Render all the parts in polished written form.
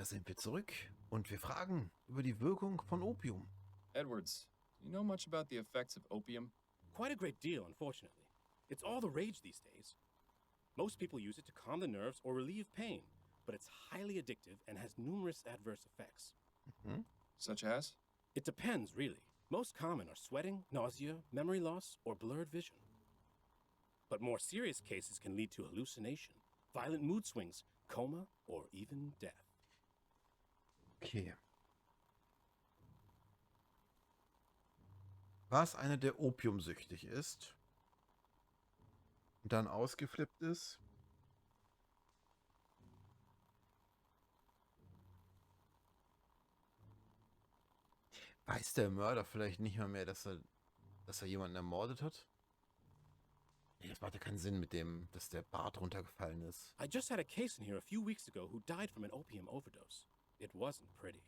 Da sind wir zurück und wir fragen über die Wirkung von Opium. Edwards, do you know much about the effects of opium? Quite a great deal, unfortunately. It's all the rage these days. Most people use it to calm the nerves or relieve pain, but it's highly addictive and has numerous adverse effects. Such as? It depends, really. Most common are sweating, nausea, memory loss, or blurred vision. But more serious cases can lead to hallucination, violent mood swings, coma, or even death. Okay. War es einer, der opiumsüchtig ist und dann ausgeflippt ist? Weiß der Mörder vielleicht nicht mal mehr, dass er jemanden ermordet hat? Nee, das macht ja keinen Sinn mit dem, dass der Bart runtergefallen ist. I just had a case in here a few weeks ago who died from an opium overdose. It wasn't pretty.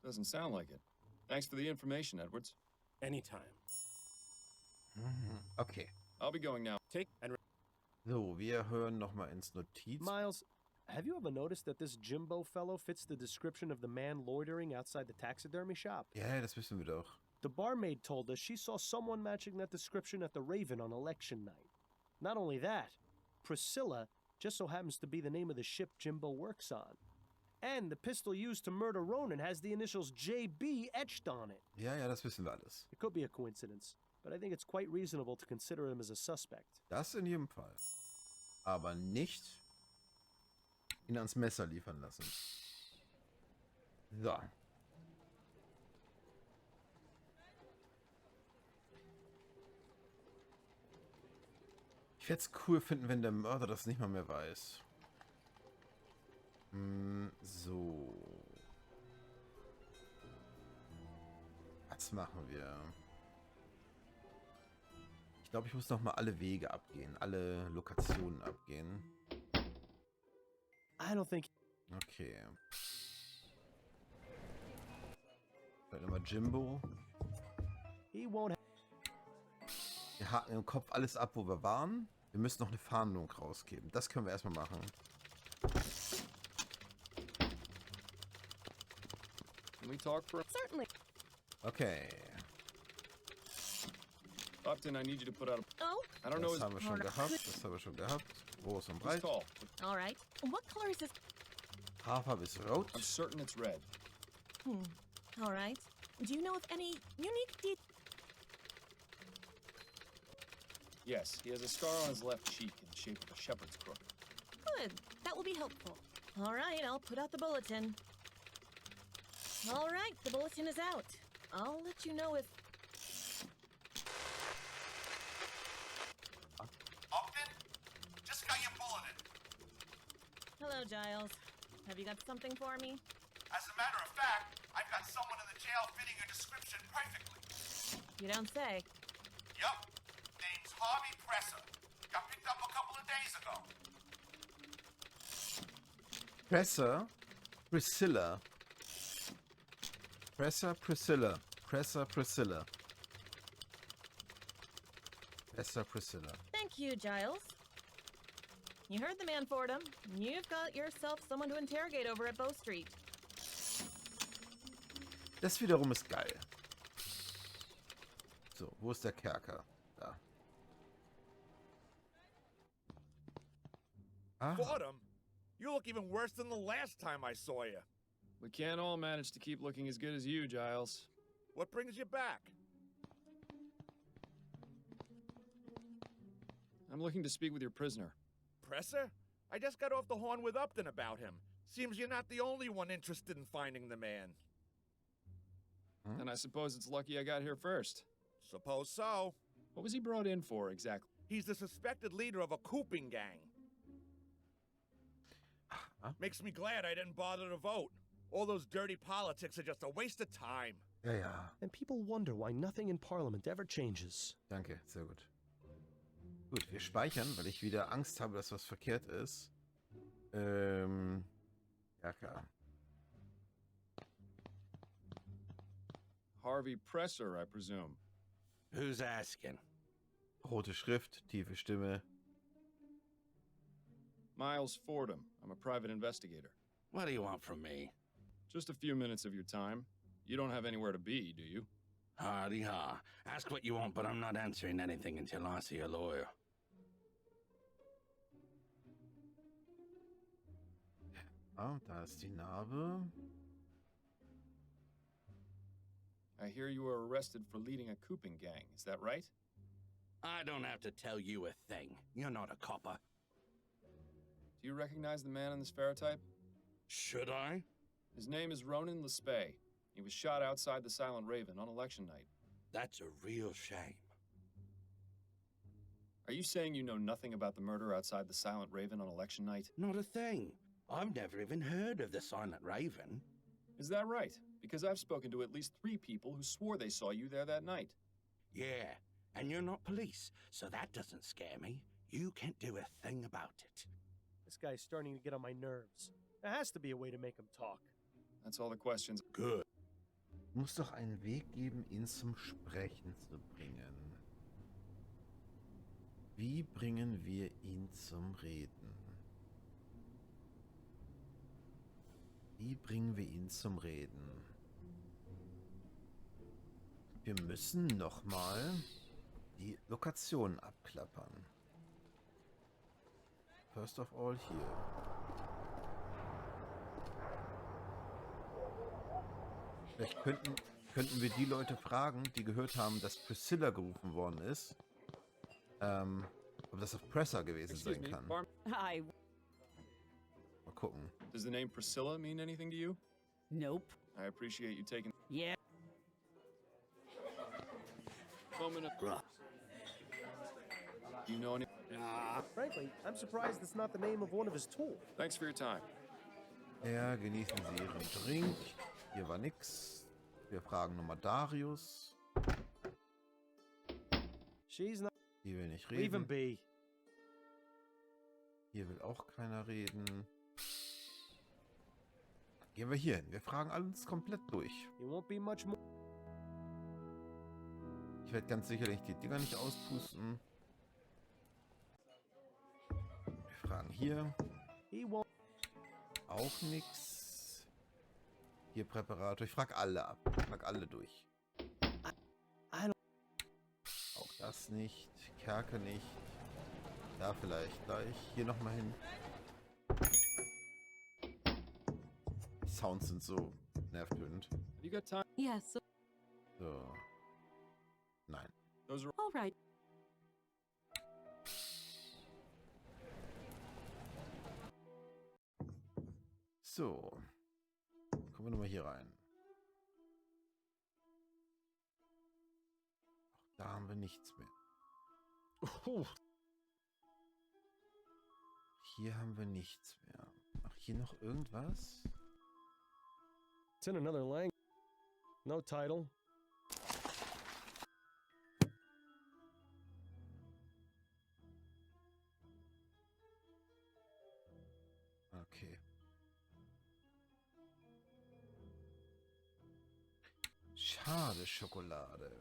Doesn't sound like it. Thanks for the information, Edwards. Anytime. Okay. I'll be going now. Take and... So, wir hören nochmal ins Notiz. Miles, have you ever noticed that this Jimbo fellow fits the description of the man loitering outside the taxidermy shop? Ja, das wissen wir doch. The barmaid told us she saw someone matching that description at the Raven on election night. Not only that, Priscilla just so happens to be the name of the ship Jimbo works on. And the pistol used to murder Ronan has the initials JB etched on it. Ja, das wissen wir alles. It could be a coincidence, but I think it's quite reasonable to consider him as a suspect. Das in jedem Fall. Aber nicht ihn ans Messer liefern lassen. So. Ich werde es cool finden, wenn der Mörder das nicht mal mehr weiß. So. Was machen wir? Ich glaube, ich muss noch mal alle Wege abgehen. Alle Lokationen abgehen. I don't think... Okay. Dann nochmal Jimbo. He won't... Wir haken im Kopf alles ab, wo wir waren. Wir müssen noch eine Fahndung rausgeben. Das können wir erstmal machen. Can we talk for a... Certainly. Okay. Upton, I need you to put out a... Oh, I don't know Das his... haben wir schon gehabt. Das haben wir schon gehabt. Groß und He's breit. tall. all right. What color is this? Haarfarbe ist rot. I'm certain it's red. All right. Do you know of any unique details? Yes, he has a scar on his left cheek in the shape of a shepherd's crook. Good. That will be helpful. All right, I'll put out the bulletin. All right, the bulletin is out. I'll let you know if... Upton? Just got your bulletin. Hello, Giles. Have you got something for me? As a matter of fact, I've got someone in the jail fitting your description perfectly. You don't say. Yup. Name's Harvey Presser. Got picked up a couple of days ago. Presser. Priscilla. Presser, Priscilla. Presser, Priscilla. Presser, Priscilla. Thank you, Giles. You heard the man, Fordham. You've got yourself someone to interrogate over at Bow Street. Das wiederum ist geil. So, wo ist der Kerker? Da. Ah, Fordham, you look even worse than the last time I saw you. We can't all manage to keep looking as good as you, Giles. What brings you back? I'm looking to speak with your prisoner. Presser? I just got off the horn with Upton about him. Seems you're not the only one interested in finding the man. And I suppose it's lucky I got here first. Suppose so. What was he brought in for, exactly? He's the suspected leader of a cooping gang. Makes me glad I didn't bother to vote. All those dirty politics are just a waste of time. ja. And people wonder why nothing in Parliament ever changes. Danke, sehr gut. Gut, wir speichern, weil ich wieder Angst habe, dass was verkehrt ist. Ja klar. Harvey Presser, I presume. Who's asking? Rote Schrift, tiefe Stimme. Miles Fordham. I'm a private investigator. What do you want from me? Just a few minutes of your time. You don't have anywhere to be, do you? Hardy ha. Ask what you want, but I'm not answering anything until I see a lawyer. Ah, da ist die Narbe. I hear you were arrested for leading a cooping gang. Is that right? I don't have to tell you a thing. You're not a copper. Do you recognize the man in this ferrotype? Should I? His name is Ronan Lespay. He was shot outside the Silent Raven on election night. That's a real shame. Are you saying you know nothing about the murder outside the Silent Raven on election night? Not a thing. I've never even heard of the Silent Raven. Is that right? Because I've spoken to at least 3 people who swore they saw you there that night. Yeah, and you're not police, so that doesn't scare me. You can't do a thing about it. This guy's starting to get on my nerves. There has to be a way to make him talk. That's all the questions. Good. Muss doch einen Weg geben, ihn zum Sprechen zu bringen. Wie bringen wir ihn zum Reden? Wie bringen wir ihn zum Reden? Wir müssen nochmal die Lokation abklappern. First of all hier. Vielleicht könnten wir die Leute fragen, die gehört haben, dass Priscilla gerufen worden ist. Ob das auf Presser gewesen Excuse sein me, kann. Hi. Mal gucken. Does the name Priscilla mean anything to you? Nope. I appreciate you taking Yeah. a moment of... Do you know any... Frankly, I'm surprised it's not the name of one of his tools. Thanks for your time. Ja, genießen Sie Ihren Drink. Hier war nix. Wir fragen nochmal Darius. She's not. Hier will nicht Leave him reden. be. Hier will auch keiner reden. Gehen wir hier hin. Wir fragen alles komplett durch. He won't be much more. Ich werde ganz sicherlich die Dinger nicht auspusten. Wir fragen hier. He won't. Auch nix. Hier Präparator. Ich frage alle ab. Ich frage alle durch. I don't. Auch das nicht. Kerke nicht. Da vielleicht gleich. Hier nochmal hin. Die Sounds sind so nervtötend. You got time? Yes. So. Nein. Those are... All right. So. Kommen wir nochmal hier rein. Auch da haben wir nichts mehr. Hier haben wir nichts mehr. Ach, hier noch irgendwas? It's in another language. No title. Okay. Schade Schokolade.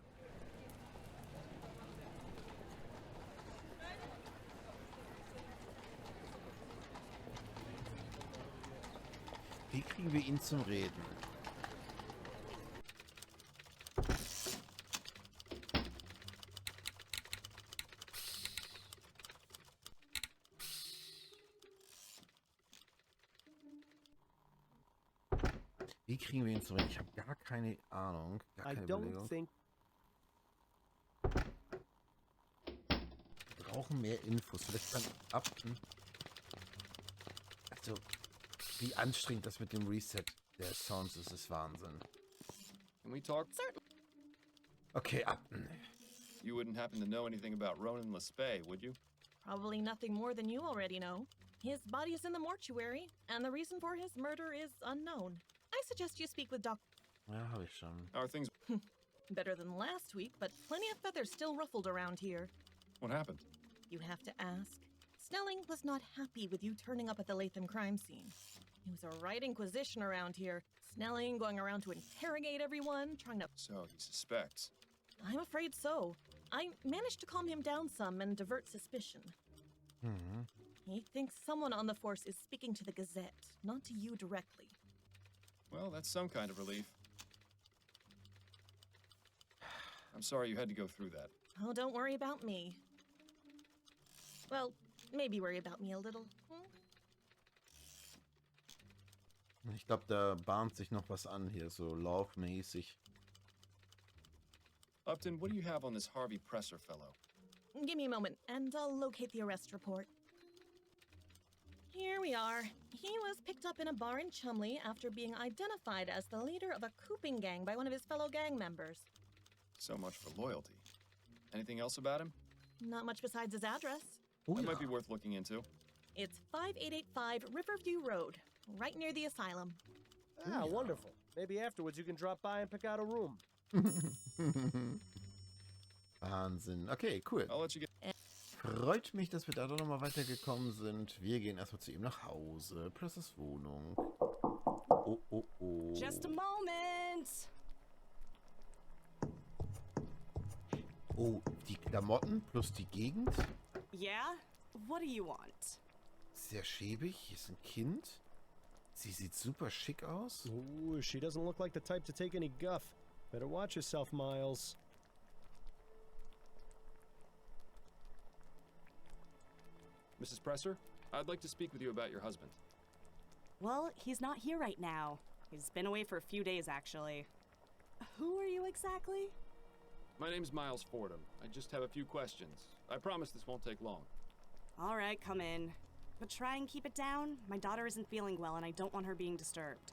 Wie kriegen wir ihn zum Reden? Wie kriegen wir ihn zum Reden? Ich habe gar keine Ahnung. Gar I keine don't Überlegung. think. Wir brauchen mehr Infos. Vielleicht kann Abten. Also, wie anstrengend das mit dem Reset der Sounds ist, ist Wahnsinn. Can we talk? Okay, Abten. You wouldn't happen to know anything about Ronan Lespay, would you? Probably nothing more than you already know. His body is in the mortuary, and the reason for his murder is unknown. I suggest you speak with Dr. Ja, habe ich schon. How are things... Better than last week, but plenty of feathers still ruffled around here. What happened? You have to ask. Snelling was not happy with you turning up at the Latham crime scene. He was a right inquisition around here. Snelling going around to interrogate everyone, trying to... So, he suspects. I'm afraid so. I managed to calm him down some and divert suspicion. Mhm. He thinks someone on the force is speaking to the Gazette, not to you directly. Well, that's some kind of relief. I'm sorry you had to go through that. Oh, don't worry about me. Well, maybe worry about me a little. Hmm? Ich glaube, da bahnt sich noch was an hier, so laufmäßig. Upton, what do you have on this Harvey Presser fellow? Give me a moment, and I'll locate the arrest report. Here we are. He was picked up in a bar in Chumley after being identified as the leader of a cooping gang by one of his fellow gang members. So much for loyalty. Anything else about him? Not much besides his address. That might be worth looking into. It's 5885 Riverview Road, right near the asylum. Ah, wonderful. Maybe afterwards you can drop by and pick out a room. Wahnsinn. Okay, cool. I'll let you get... Freut mich, dass wir da doch nochmal weitergekommen sind. Wir gehen erstmal zu ihm nach Hause. Plus Wohnung. Oh, oh, oh. Just a moment. Oh, die Klamotten plus die Gegend. Yeah? What do you want? Sehr schäbig. Hier ist ein Kind. Sie sieht super schick aus. Ooh, she doesn't look like the type to take any guff. Better watch yourself, Miles. Mrs. Presser, I'd like to speak with you about your husband. Well, he's not here right now. He's been away for a few days, actually. Who are you exactly? My name's Miles Fordham. I just have a few questions. I promise this won't take long. All right, come in. But try and keep it down. My daughter isn't feeling well, and I don't want her being disturbed.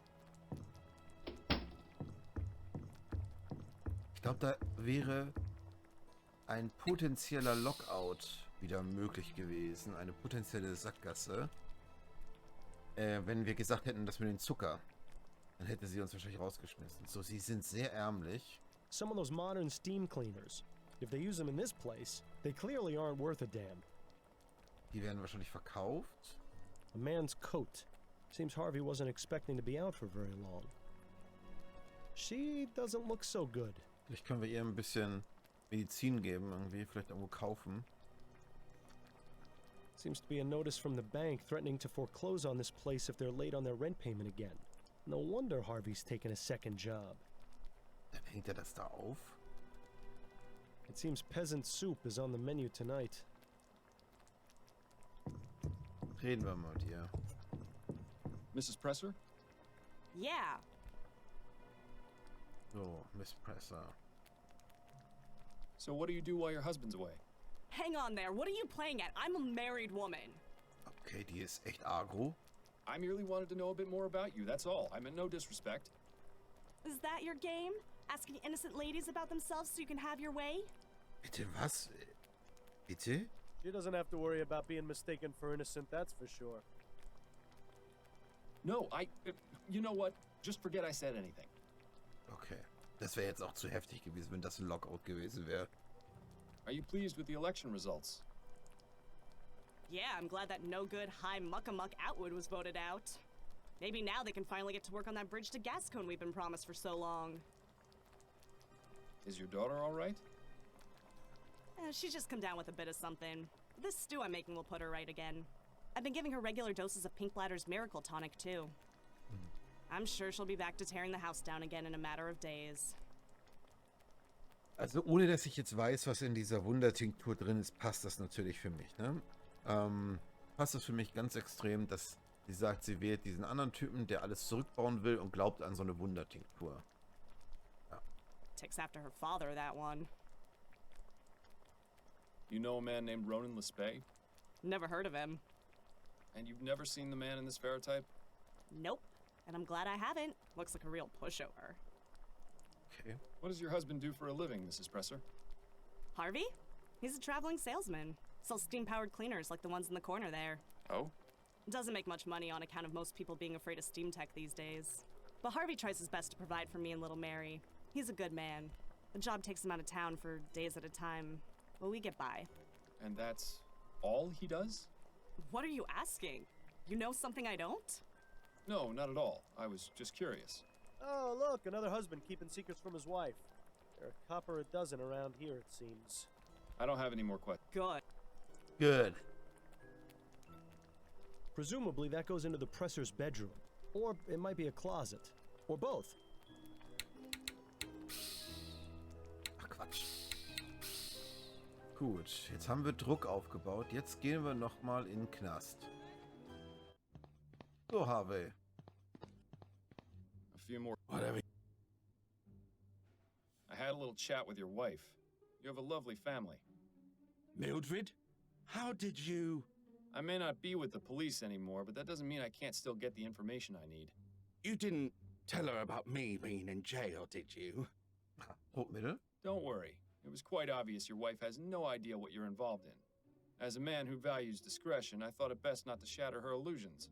Ich glaube, da wäre ein potenzieller Lockout wieder möglich gewesen. Eine potenzielle Sackgasse. Wenn wir gesagt hätten, das mit dem Zucker. Dann hätte sie uns wahrscheinlich rausgeschmissen. So, sie sind sehr ärmlich. Some of those modern steam cleaners. If they use them in this place, they clearly aren't worth a damn. Die werden wahrscheinlich verkauft. A man's coat. Seems Harvey wasn't expecting to be out for very long. She doesn't look so good. Vielleicht können wir ihr ein bisschen Medizin geben, irgendwie. Vielleicht irgendwo kaufen. Seems to be a notice from the bank threatening to foreclose on this place if they're late on their rent payment again. No wonder Harvey's taken a second job. Dann hängt er das da auf. It seems peasant soup is on the menu tonight. Reden wir mal mit ihr. Mrs. Presser? Yeah. So, Miss Presser. So what do you do while your husband's away? Hang on there. What are you playing at? I'm a married woman. Okay, die ist echt agro. I merely wanted to know a bit more about you, that's all. I meant no disrespect. Is that your game? Asking innocent ladies about themselves so you can have your way? Bitte was? Bitte? She doesn't have to worry about being mistaken for innocent, that's for sure. No, you know what? Just forget I said anything. Okay. Das wäre jetzt auch zu heftig gewesen, wenn das ein Lockout gewesen wäre. Are you pleased with the election results? Yeah, I'm glad that no-good high muck-a-muck Outwood was voted out. Maybe now they can finally get to work on that bridge to Gascon we've been promised for so long. Is your daughter all right? She's just come down with a bit of something. This stew I'm making will put her right again. I've been giving her regular doses of Pink Bladder's Miracle Tonic, too. I'm sure she'll be back to tearing the house down again in a matter of days. Also ohne, dass ich jetzt weiß, was in dieser Wundertinktur drin ist, passt das natürlich für mich, ne? Passt das für mich ganz extrem, dass sie sagt, sie wählt diesen anderen Typen, der alles zurückbauen will und glaubt an so eine Wundertinktur. Ja. Ticks after her father, that one. You know a man named Ronan Lespay? Never heard of him. And you've never seen the man in this Verittype? Nope. And I'm glad I haven't. Looks like a real pushover. Okay. What does your husband do for a living, Mrs. Presser? Harvey? He's a traveling salesman. Sells steam-powered cleaners like the ones in the corner there. Oh? Doesn't make much money on account of most people being afraid of steam tech these days. But Harvey tries his best to provide for me and little Mary. He's a good man. The job takes him out of town for days at a time, but we get by. And that's all he does? What are you asking? You know something I don't? No, not at all. I was just curious. Oh, look, another husband keeping secrets from his wife. There are a copper a dozen around here, it seems. I don't have any more questions. Good. Good. Presumably that goes into the presser's bedroom. Or it might be a closet. Or both. Ach Quatsch. Gut, jetzt haben wir Druck aufgebaut. Jetzt gehen wir nochmal in den Knast. So, Harvey. A few more. Whatever. I had a little chat with your wife. You have a lovely family. Mildred? How did you... I may not be with the police anymore, but that doesn't mean I can't still get the information I need. You didn't tell her about me being in jail, did you? Druckmittel? Don't worry. It was quite obvious your wife has no idea what you're involved in. As a man who values discretion, I thought it best not to shatter her illusions.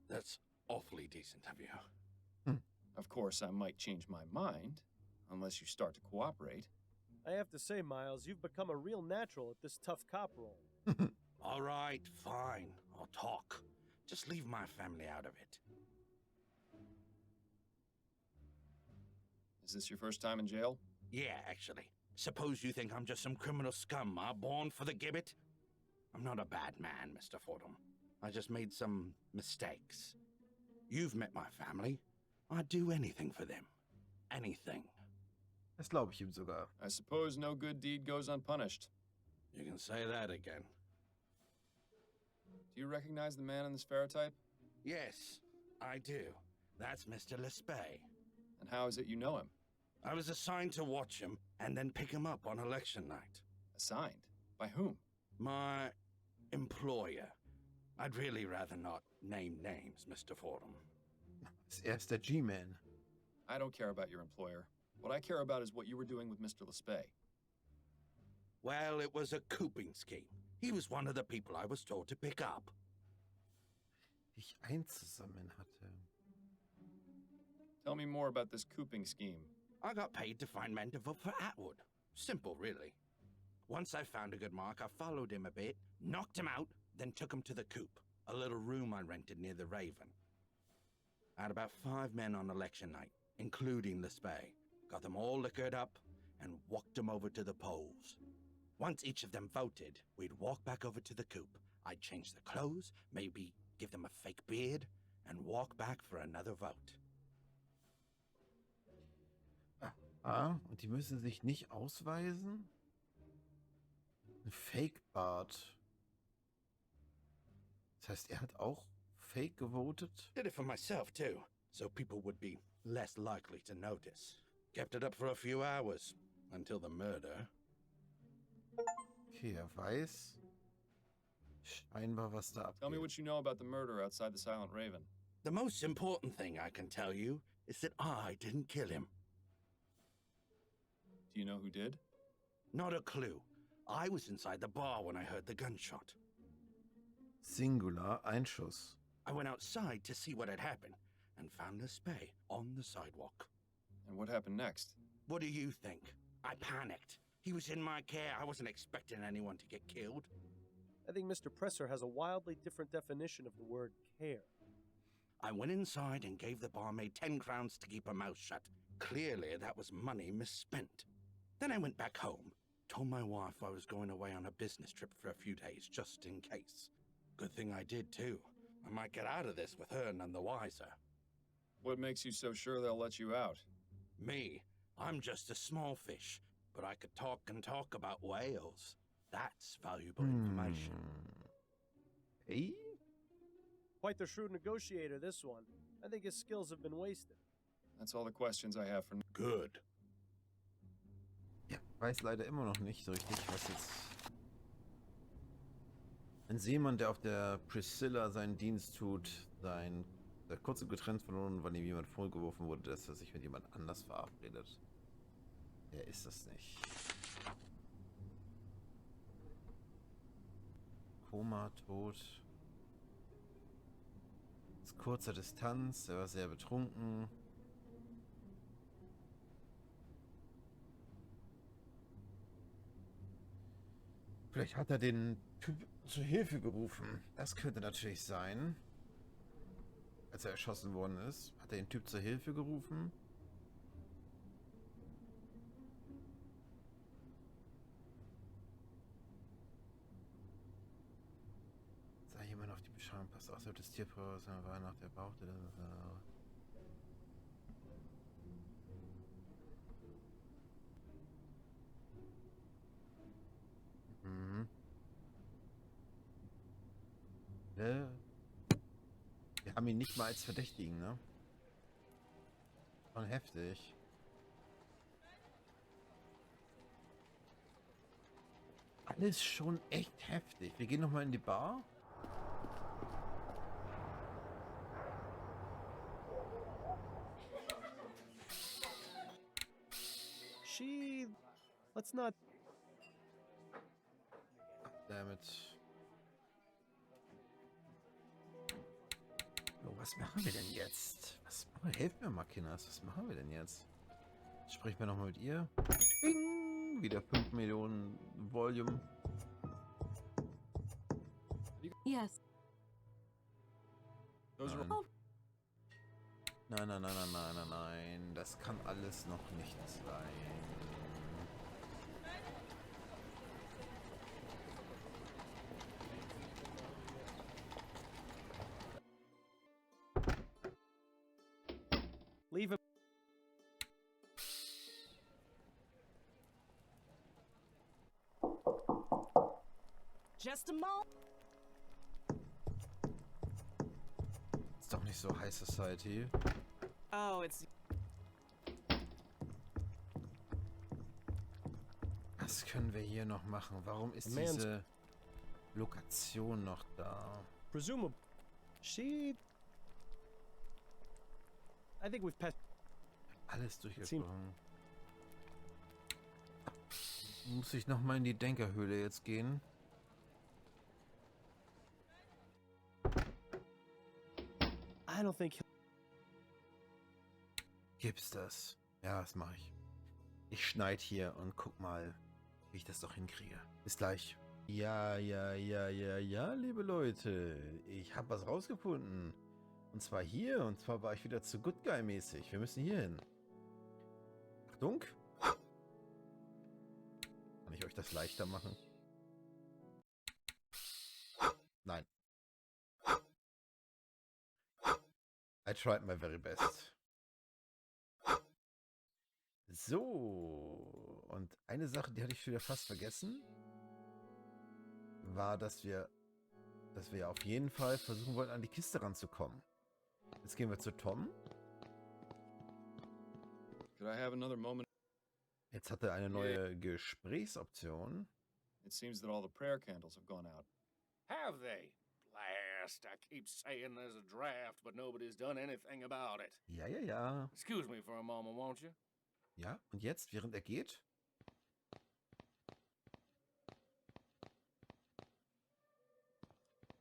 That's awfully decent of you. Of course, I might change my mind, unless you start to cooperate. I have to say, Miles, you've become a real natural at this tough cop role. All right, fine. I'll talk. Just leave my family out of it. Is this your first time in jail? Yeah, actually. Suppose you think I'm just some criminal scum, born for the gibbet? I'm not a bad man, Mr. Fordham. I just made some mistakes. You've met my family. I'd do anything for them. Anything. Das glaube ich ihm sogar. I suppose no good deed goes unpunished. You can say that again. Do you recognize the man in this ferrotype? Yes, I do. That's Mr. Lespay. And how is it you know him? I was assigned to watch him and then pick him up on election night. Assigned? By whom? My employer. I'd really rather not name names, Mr. Fordham. Er ist der G-Man. I don't care about your employer. What I care about is what you were doing with Mr. Lespay. Well, it was a cooping scheme. He was one of the people I was told to pick up. Ich einzusammeln hatte. Tell me more about this cooping scheme. I got paid to find men to vote for Atwood. Simple, really. Once I found a good mark, I followed him a bit, knocked him out, then took him to the coop, a little room I rented near the Raven. I had about 5 men on election night, including Lespay. Got them all liquored up and walked them over to the polls. Once each of them voted, we'd walk back over to the coop. I'd change their clothes, maybe give them a fake beard, and walk back for another vote. Ah, und die müssen sich nicht ausweisen? Ein Fake-Bart. Das heißt, er hat auch fake gewotet? Did it for myself, too, so people would be less likely to notice. Kept it up for a few hours, until the murder. Okay, er weiß scheinbar, was da Tell me abgeht. what you know about the murder outside the Silent Raven. The most important thing I can tell you is that I didn't kill him. Do you know who did? Not a clue. I was inside the bar when I heard the gunshot. Singular, Einschuss. I went outside to see what had happened and found Lespay on the sidewalk. And what happened next? What do you think? I panicked. He was in my care. I wasn't expecting anyone to get killed. I think Mr. Presser has a wildly different definition of the word care. I went inside and gave the barmaid 10 crowns to keep her mouth shut. Clearly, that was money misspent. Then I went back home, told my wife I was going away on a business trip for a few days, just in case. Good thing I did, too. I might get out of this with her none the wiser. What makes you so sure they'll let you out? Me, I'm just a small fish, but I could talk and talk about whales. That's valuable information. Hey? Quite the shrewd negotiator, this one. I think his skills have been wasted. That's all the questions I have for now. Good. Ja, weiß leider immer noch nicht so richtig, was jetzt... Ein Seemann, der auf der Priscilla seinen Dienst tut, der kurze getrennt von uns, weil ihm jemand vorgeworfen wurde, dass er sich mit jemand anders verabredet. Er ist das nicht. Koma, tot. Aus kurzer Distanz, er war sehr betrunken. Vielleicht hat er den Typ zur Hilfe gerufen. Das könnte natürlich sein. Als er erschossen worden ist, hat er den Typ zur Hilfe gerufen. Sei jemand auf die Beschreibung passt. Außerhalb des Tierpausen war nach der Bauch. Wir haben ihn nicht mal als Verdächtigen, ne? Schon heftig. Alles schon echt heftig. Wir gehen nochmal in die Bar. Let's not... Damit. So, was machen wir denn jetzt? Helft mir mal, Kinders. Was machen wir denn jetzt? Sprechen wir nochmal mit ihr. Bing! Wieder 5 Millionen Volume. Yes. Nein. Nein. Das kann alles noch nicht sein. Leave him. Just a moment. Ist doch nicht so High Society. Oh, it's... Was können wir hier noch machen? Warum ist diese Lokation noch da? Presumably, I think we've passed. Alles durchgekommen. Muss ich noch mal in die Denkerhöhle jetzt gehen? I don't think. Gibt's das? Ja, das mache ich. Ich schneide hier und guck mal, wie ich das doch hinkriege. Bis gleich. Ja, liebe Leute. Ich habe was rausgefunden. Und zwar hier. Und zwar war ich wieder zu Good Guy mäßig. Wir müssen hier hin. Achtung. Kann ich euch das leichter machen? Nein. I tried my very best. So. Und eine Sache, die hatte ich wieder fast vergessen, war, dass wir auf jeden Fall versuchen wollten, an die Kiste ranzukommen. Jetzt gehen wir zu Tom. Could I have another moment? Jetzt hat er eine neue Gesprächsoption. It seems that all the prayer candles have gone out. Have they? Blast, I keep saying there's a draft, but nobody's done anything about it. Ja. Excuse me for a moment, won't you? Ja, und jetzt, während er geht?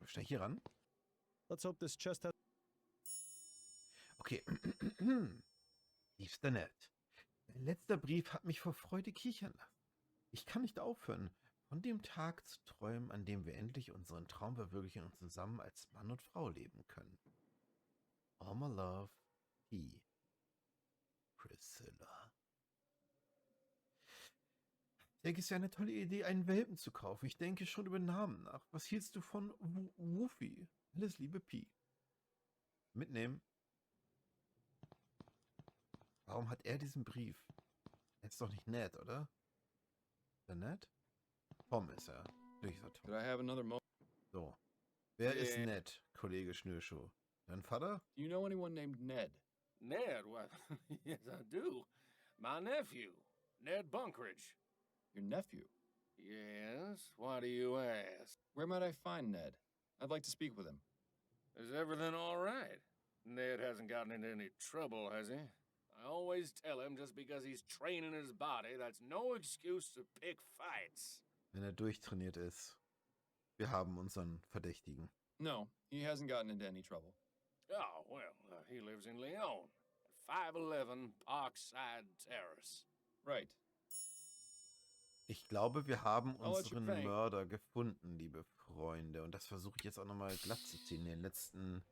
Schnell hier ran. Let's hope this chest has. Okay. Liebster Ned. Dein letzter Brief hat mich vor Freude kichern lassen. Ich kann nicht aufhören, von dem Tag zu träumen, an dem wir endlich unseren Traum verwirklichen und zusammen als Mann und Frau leben können. All my love, P. Priscilla. Ich denke, es ist ja eine tolle Idee, einen Welpen zu kaufen. Ich denke schon über Namen nach. Was hieltst du von Woofy? Alles Liebe, Pi. Mitnehmen. Warum hat er diesen Brief? Er ist doch nicht Ned, oder? Ist er Ned? Tom ist er. Could I have another moment? So. Wer ist Ned, Kollege Schnürschuh? Dein Vater? Do you know anyone named Ned? Ned? Well, yes, I do. My nephew, Ned Bunkridge. Your nephew? Yes? Why do you ask? Where might I find Ned? I'd like to speak with him. Is everything all right? Ned hasn't gotten into any trouble, has he? I always tell him just because he's training his body, that's no excuse to pick fights. Wenn er durchtrainiert ist. Wir haben unseren Verdächtigen. No, he hasn't gotten into any trouble. Oh, well, he lives in Lyon. 511 Parkside Terrace. Right. Ich glaube, wir haben I'll let you unseren pay. Mörder gefunden, liebe Freunde. Und das versuche ich jetzt auch nochmal glatt zu ziehen in den letzten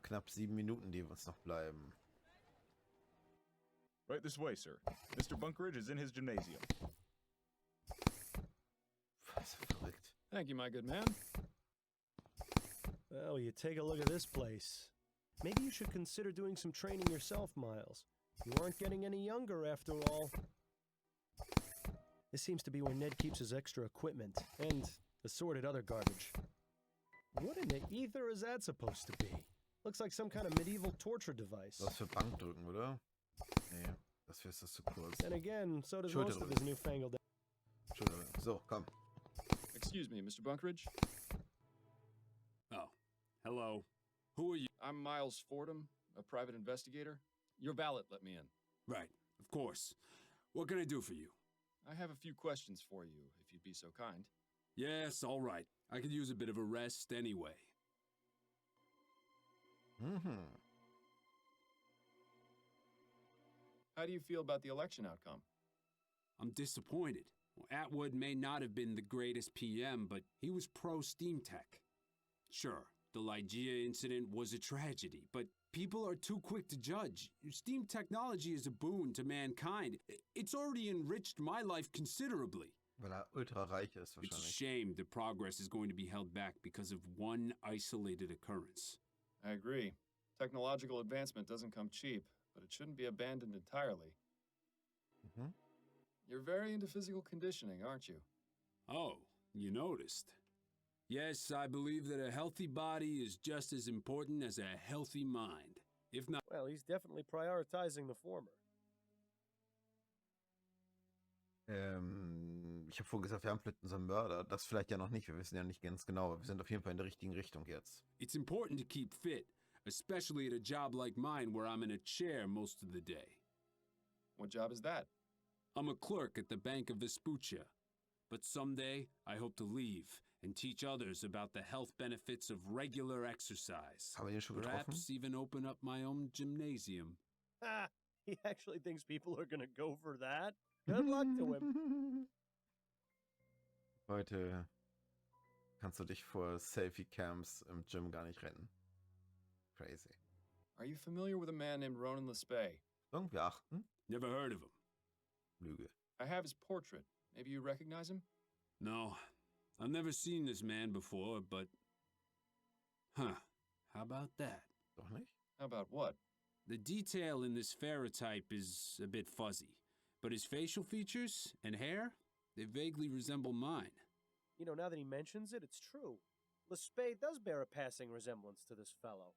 knapp 7 Minuten, die uns noch bleiben. Right this way, sir. Mr. Bunkridge is in his gymnasium. Was verrückt. Thank you, my good man. Well, you take a look at this place. Maybe you should consider doing some training yourself, Miles. You aren't getting any younger after all. This seems to be where Ned keeps his extra equipment and assorted other garbage. What in the ether is that supposed to be? Looks like some kind of medieval torture device. Was für Bankdrücken, oder? Nee, das ist das zu kurz. And again, so does most of his newfangled... Entschuldigung. So, komm. Excuse me, Mr. Bunkridge? Oh, hello. Who are you? I'm Miles Fordham, a private investigator. Your valet let me in. Right, of course. What can I do for you? I have a few questions for you, if you'd be so kind. Yes, all right. I could use a bit of a rest anyway. How do you feel about the election outcome? I'm disappointed. Well, Atwood may not have been the greatest PM, but he was pro-Steam tech. Sure, the Lygia incident was a tragedy, but people are too quick to judge. Steam technology is a boon to mankind. It's already enriched my life considerably. Weil ultra reich ist, It's a wahrscheinlich. shame the progress is going to be held back because of one isolated occurrence. I agree. Technological advancement doesn't come cheap, but it shouldn't be abandoned entirely. You're very into physical conditioning, aren't you? Oh, you noticed. Yes, I believe that a healthy body is just as important as a healthy mind. If not... Well, he's definitely prioritizing the former. Ich habe vorhin gesagt, wir haben vielleicht unseren Mörder. Das vielleicht ja noch nicht. Wir wissen ja nicht ganz genau. Wir sind auf jeden Fall in der richtigen Richtung jetzt. It's important to keep fit, especially at a job like mine where I'm in a chair most of the day. What job is that? I'm a clerk at the Bank of Vespuccia, but someday I hope to leave and teach others about the health benefits of regular exercise. Haben wir den schon getroffen? Perhaps even open up my own gymnasium. Ha! He actually thinks people are gonna go for that? Good luck to him. Heute kannst du dich vor Selfie-Cams im Gym gar nicht retten. Crazy. Are you familiar with a man named Ronan Lespay? Irgendwie achten? Never heard of him. Lüge. I have his portrait. Maybe you recognize him? No, I've never seen this man before, but... Huh, how about that? Doch nicht? How about what? The detail in this ferrotype is a bit fuzzy, but his facial features and hair, they vaguely resemble mine. You know, now that he mentions it, it's true. Lespay does bear a passing resemblance to this fellow.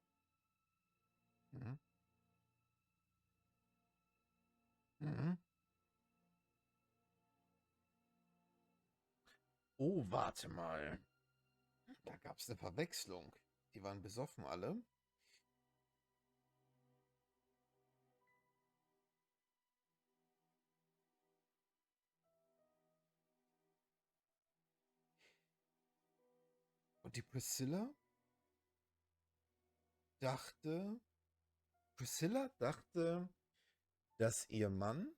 Oh, warte mal. Da gab es eine Verwechslung. Die waren besoffen alle. Und die Priscilla dachte, dass ihr Mann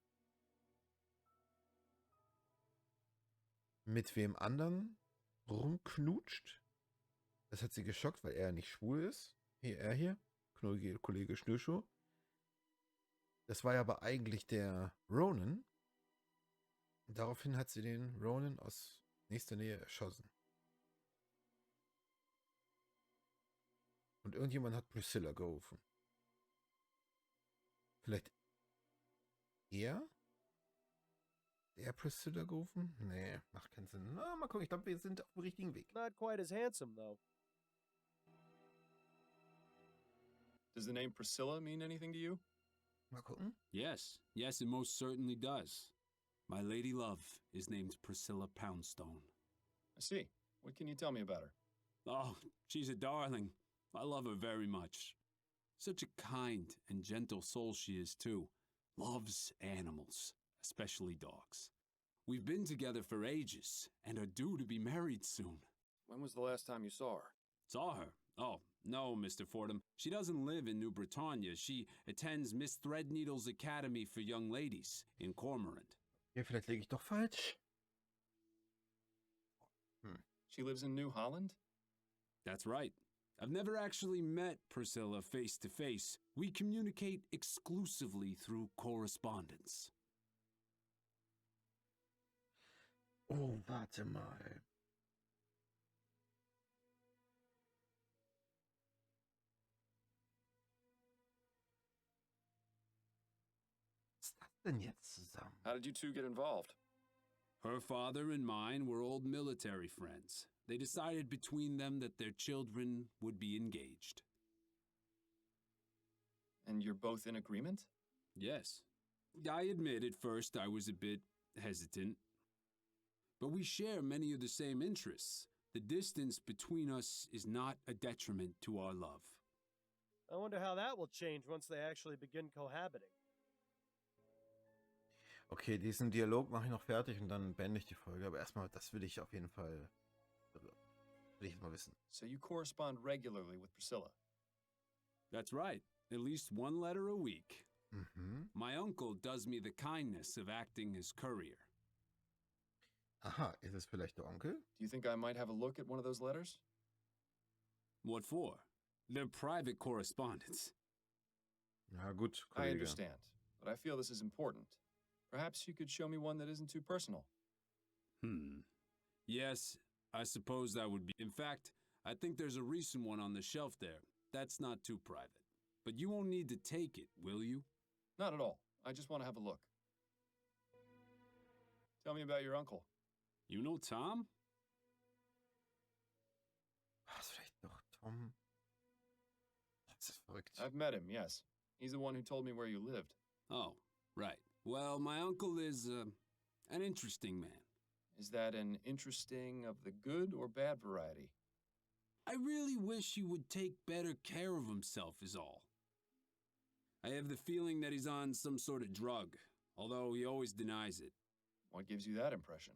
mit wem anderen rumknutscht. Das hat sie geschockt, weil er nicht schwul ist. Er hier, knullige Kollege Schnürschuh. Das war ja aber eigentlich der Ronan. Und daraufhin hat sie den Ronan aus nächster Nähe erschossen. Und irgendjemand hat Priscilla gerufen. Vielleicht er? Der Priscilla gerufen? Nee, macht keinen Sinn. Na, mal gucken, ich glaube, wir sind auf dem richtigen Weg. Not quite as handsome, though. Does the name Priscilla mean anything to you? Mal gucken. Yes, yes, it most certainly does. My lady love is named Priscilla Poundstone. I see. What can you tell me about her? Oh, she's a darling. I love her very much. Such a kind and gentle soul she is, too. Loves animals, especially dogs. We've been together for ages and are due to be married soon. When was the last time you saw her? Saw her? Oh, no, Mr. Fordham. She doesn't live in New Bretagne. She attends Miss Threadneedle's Academy for Young Ladies in Cormorant. Ja, vielleicht liege ich doch falsch. She lives in New Holland? That's right. I've never actually met Priscilla face to face. We communicate exclusively through correspondence. Oh, warte mal. Was ist das denn jetzt zusammen? How did you two get involved? Her father and mine were old military friends. They decided between them that their children would be engaged. And you're both in agreement? Yes. I admit at first I was a bit hesitant. But we share many of the same interests. The distance between us is not a detriment to our love. I wonder how that will change once they actually begin cohabiting. Okay, diesen Dialog mache ich noch fertig und dann beende ich die Folge. Aber erstmal, das will ich auf jeden Fall, will ich mal wissen. So you correspond regularly with Priscilla? That's right. At least one letter a week. Mhm. My uncle does me the kindness of acting as courier. Aha, ist es vielleicht der Onkel? Do you think I might have a look at one of those letters? What for? They're private correspondence. Ja gut, I Kollege. understand, but I feel this is important. Perhaps you could show me one that isn't too personal. Yes, I suppose that would be. In fact, I think there's a recent one on the shelf there. That's not too private. But you won't need to take it, will you? Not at all. I just want to have a look. Tell me about your uncle. You know Tom? Was, vielleicht doch Tom? Das ist verrückt. I've met him, yes. He's the one who told me where you lived. Oh, right. Well, my uncle is an interesting man. Is that an interesting of the good or bad variety? I really wish he would take better care of himself is all. I have the feeling that he's on some sort of drug, although he always denies it. What gives you that impression?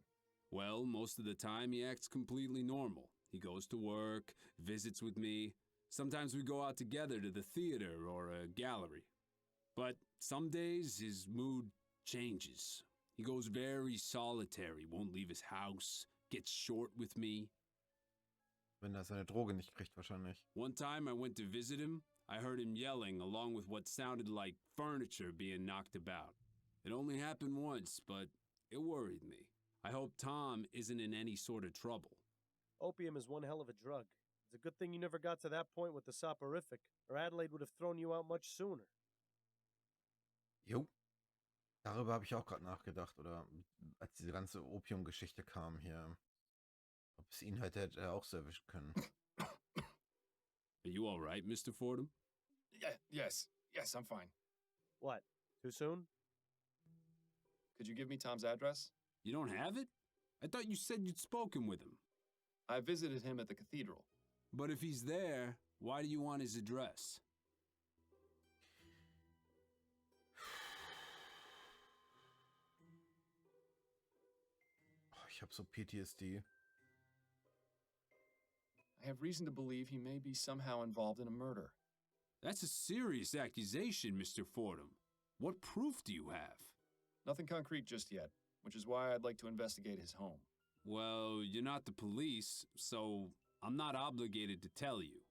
Well, most of the time he acts completely normal. He goes to work, visits with me. Sometimes we go out together to the theater or a gallery. But some days his mood changes. He goes very solitary, won't leave his house, gets short with me. Wenn er seine Droge nicht kriegt, wahrscheinlich. One time I went to visit him, I heard him yelling along with what sounded like furniture being knocked about. It only happened once, but it worried me. I hope Tom isn't in any sort of trouble. Opium is one hell of a drug. It's a good thing you never got to that point with the soporific, or Adelaide would have thrown you out much sooner. Jo. Darüber habe ich auch gerade nachgedacht, oder als diese ganze Opium-Geschichte kam hier. Ob es ihn halt hätte auch so erwischen können. Are you all right, Mr. Fordham? Yes, I'm fine. What? Too soon? Could you give me Tom's address? You don't have it? I thought you said you'd spoken with him. I visited him at the cathedral. But if he's there, why do you want his address? Oh, ich habe so PTSD. I have reason to believe he may be somehow involved in a murder. That's a serious accusation, Mr. Fordham. What proof do you have? Nothing concrete just yet, which is why I'd like to investigate his home. Well, you're not the police, so I'm not obligated to tell you.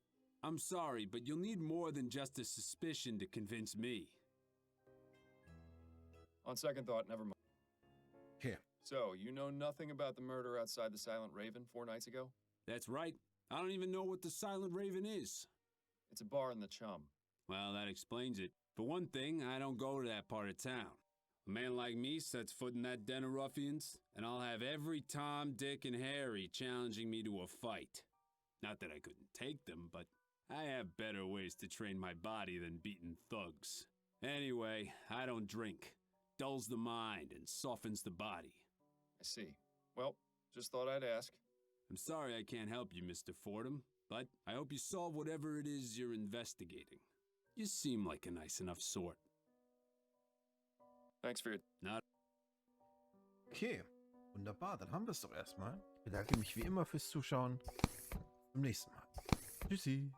I'm sorry, but you'll need more than just a suspicion to convince me. On second thought, never mind. Okay. So, you know nothing about the murder outside the Silent Raven 4 nights ago? That's right. I don't even know what the Silent Raven is. It's a bar in the Chum. Well, that explains it. For one thing, I don't go to that part of town. A man like me sets foot in that den of ruffians, and I'll have every Tom, Dick, and Harry challenging me to a fight. Not that I couldn't take them, but I have better ways to train my body than beating thugs. Anyway, I don't drink. Dulls the mind and softens the body. I see. Well, just thought I'd ask. I'm sorry I can't help you, Mr. Fordham, but I hope you solve whatever it is you're investigating. You seem like a nice enough sort. Thanks for your... Not... Okay, wunderbar, dann haben wir es doch erstmal. Ich bedanke mich wie immer fürs Zuschauen. Bis zum nächsten Mal. Tschüssi.